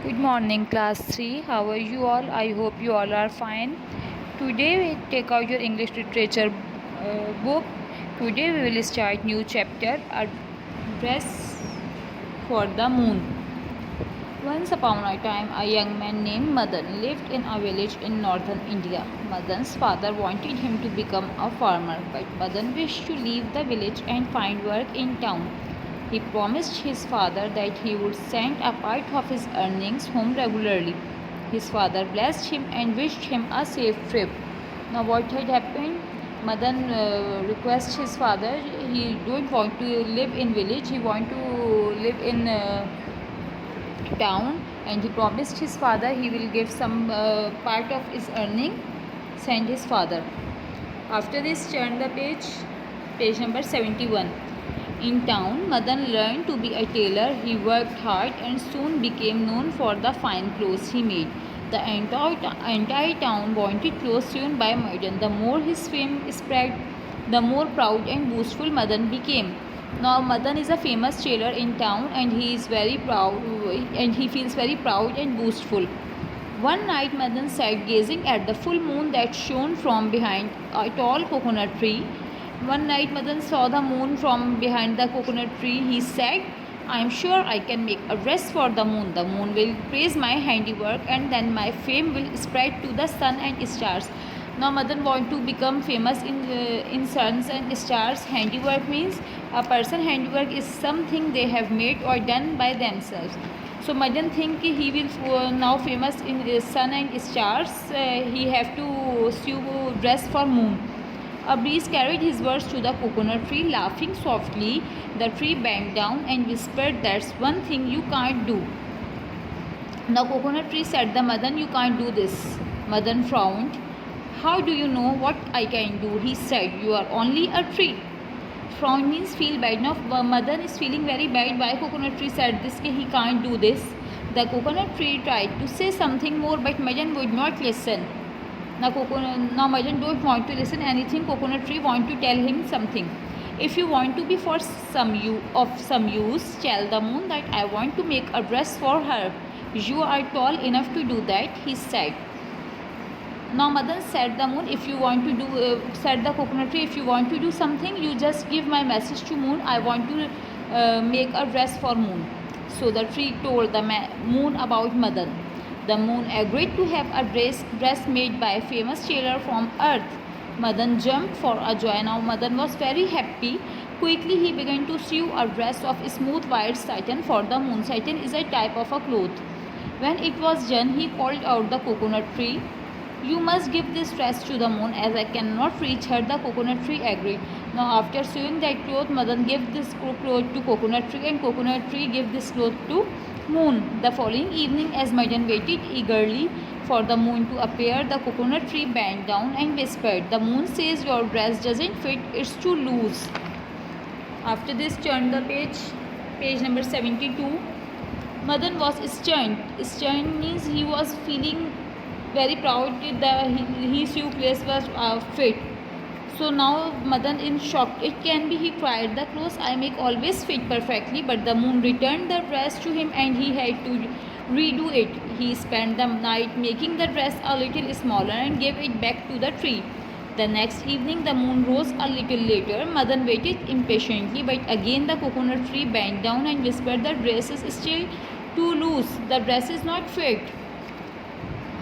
Good morning, class 3. How are you all? I hope you all are fine. Today we take out your English literature book. Today we will start new chapter, Address for the Moon. Once upon a time, a young man named Madan lived in a village in northern India. Madan's father wanted him to become a farmer, but Madan wished to leave the village and find work in town. He promised his father that he would send a part of his earnings home regularly. His father blessed him and wished him a safe trip. Now, what had happened? Madan requests his father. He don't want to live in village. He want to live in town, and he promised his father he will give some part of his earning, send his father. After this, turn the page number 71. In town, Madan learned to be a tailor. He worked hard and soon became known for the fine clothes he made. The entire town wanted clothes sewn by Madan. The more his fame spread, the more proud and boastful Madan became. Now Madan is a famous tailor in town, and he is very proud, and he feels very proud and boastful. One night Madan sat gazing at the full moon that shone from behind a tall coconut tree. One night Madan saw the moon from behind the coconut tree. He said, I am sure I can make a dress for the moon. The moon will praise my handiwork, and then my fame will spread to the sun and stars. Now Madan want to become famous in suns and stars. Handiwork means a person handiwork is something they have made or done by themselves. So Madan think he will now famous in sun and stars. He have to sew dress for moon. A breeze carried his words to the coconut tree. Laughing softly, the tree bent down and whispered, That's one thing you can't do. The coconut tree said, The Madan, you can't do this. Madan frowned. How do you know what I can do? He said, You are only a tree. Frown means feel bad. Now Madan is feeling very bad. Why coconut tree said this? He can't do this. The coconut tree tried to say something more, but Madan would not listen. Now Madan don't want to listen anything. Coconut tree want to tell him something. If you want to be for some use, tell the moon that I want to make a dress for her. You are tall enough to do that, he said. Now Madan said the moon, if you want to do, said the coconut tree, if you want to do something, you just give my message to moon. I want to make a dress for moon. So the tree told the moon about Madan. The moon agreed to have a dress made by a famous tailor from earth. Madan jumped for a joy. Now Madan was very happy. Quickly he began to sew a dress of smooth white satin for the moon. Satin is a type of a cloth. When it was done, he called out the coconut tree. You must give this dress to the moon, as I cannot reach her. The coconut tree agreed. Now after sewing that cloth, Madan gave this cloth to coconut tree, and coconut tree gave this cloth to moon. The following evening, as Madan waited eagerly for the moon to appear, the coconut tree bent down and whispered, The moon says your dress doesn't fit, it's too loose. After this, turn the page number 72. Madan was stunned. Stunned means he was feeling very proud that his shoe place was fit. So now Madan is shocked. It can be, he tried the clothes I make always fit perfectly, but the moon returned the dress to him and he had to redo it. He spent the night making the dress a little smaller and gave it back to the tree. The next evening the moon rose a little later. Madan waited impatiently, but again the coconut tree bent down and whispered, The dress is still too loose. The dress is not fit.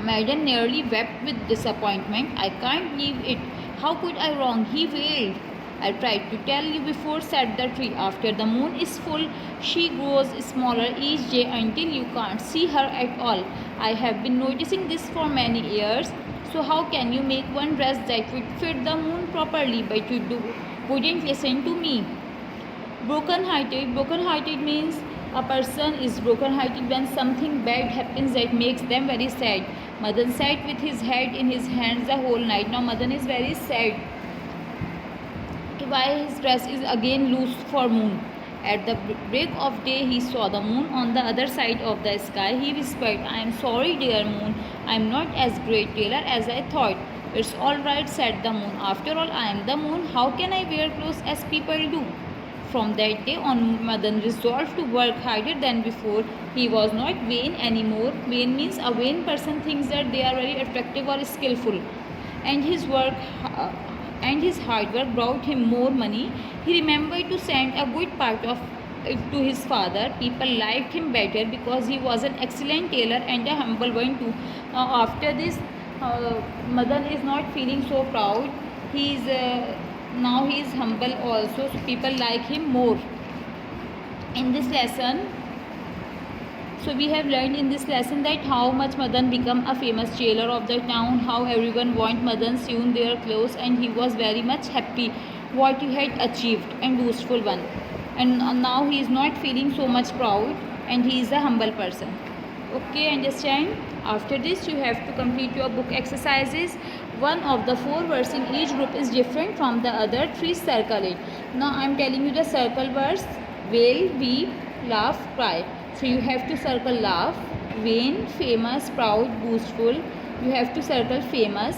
Madan nearly wept with disappointment. I can't leave it. How could I wrong? He wailed. I tried to tell you before, said the tree. After the moon is full, she grows smaller each day until you can't see her at all. I have been noticing this for many years. So how can you make one dress that would fit the moon properly, but you wouldn't listen to me? Broken-hearted. Broken-hearted means a person is broken-hearted when something bad happens that makes them very sad. Madan sat with his head in his hands the whole night. Now Madan is very sad. Why his dress is again loose for moon. At the break of day, he saw the moon on the other side of the sky. He whispered, I am sorry, dear moon. I am not as great tailor as I thought. It's all right, said the moon. After all, I am the moon. How can I wear clothes as people do? From that day on, Madan resolved to work harder than before. He was not vain anymore. Vain means a vain person thinks that they are very attractive or skillful, and his hard work brought him more money. He remembered to send a good part of it to his father. People liked him better because he was an excellent tailor and a humble one too. After this, Madan is not feeling so proud. Now he is humble also, so people like him more. In this lesson, so we have learned in this lesson that how much Madan became a famous jailer of the town, how everyone want Madan sewn their clothes, and he was very much happy what he had achieved and boastful one. And now he is not feeling so much proud, and he is a humble person. Okay, understand? After this, you have to complete your book exercises. One of the 4 words in each group is different from the other 3. Circle it. Now I am telling you the circle words: wail, weep, laugh, cry. So you have to circle laugh, vain, famous, proud, boastful. You have to circle famous,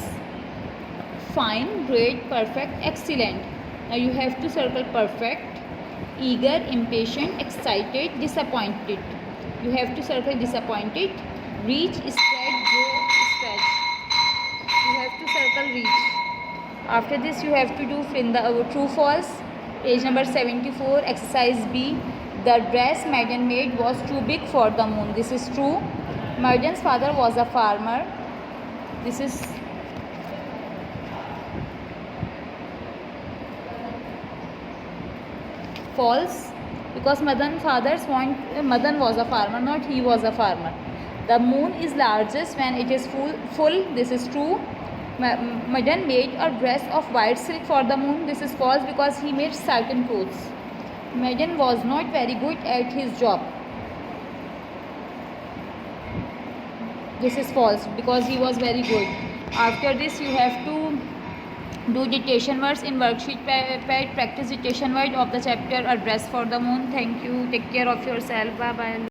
fine, great, perfect, excellent. Now you have to circle perfect, eager, impatient, excited, disappointed. You have to circle disappointed, reach, spread, grow, stretch. You have to circle reach. After this, you have to do fill the true false. Page number 74, exercise B. The dress Madan made was too big for the moon. This is true. Madan's father was a farmer. This is false, because Madan was a farmer, not he was a farmer. The moon is largest when it is full. This is true. Madan made a dress of white silk for the moon. This is false, because he made certain clothes. Madan was not very good at his job. This is false, because he was very good. After this, you have to do dictation words in worksheet pad. Practice dictation word of the chapter A Dress for the Moon. Thank you. Take care of yourself. Bye bye.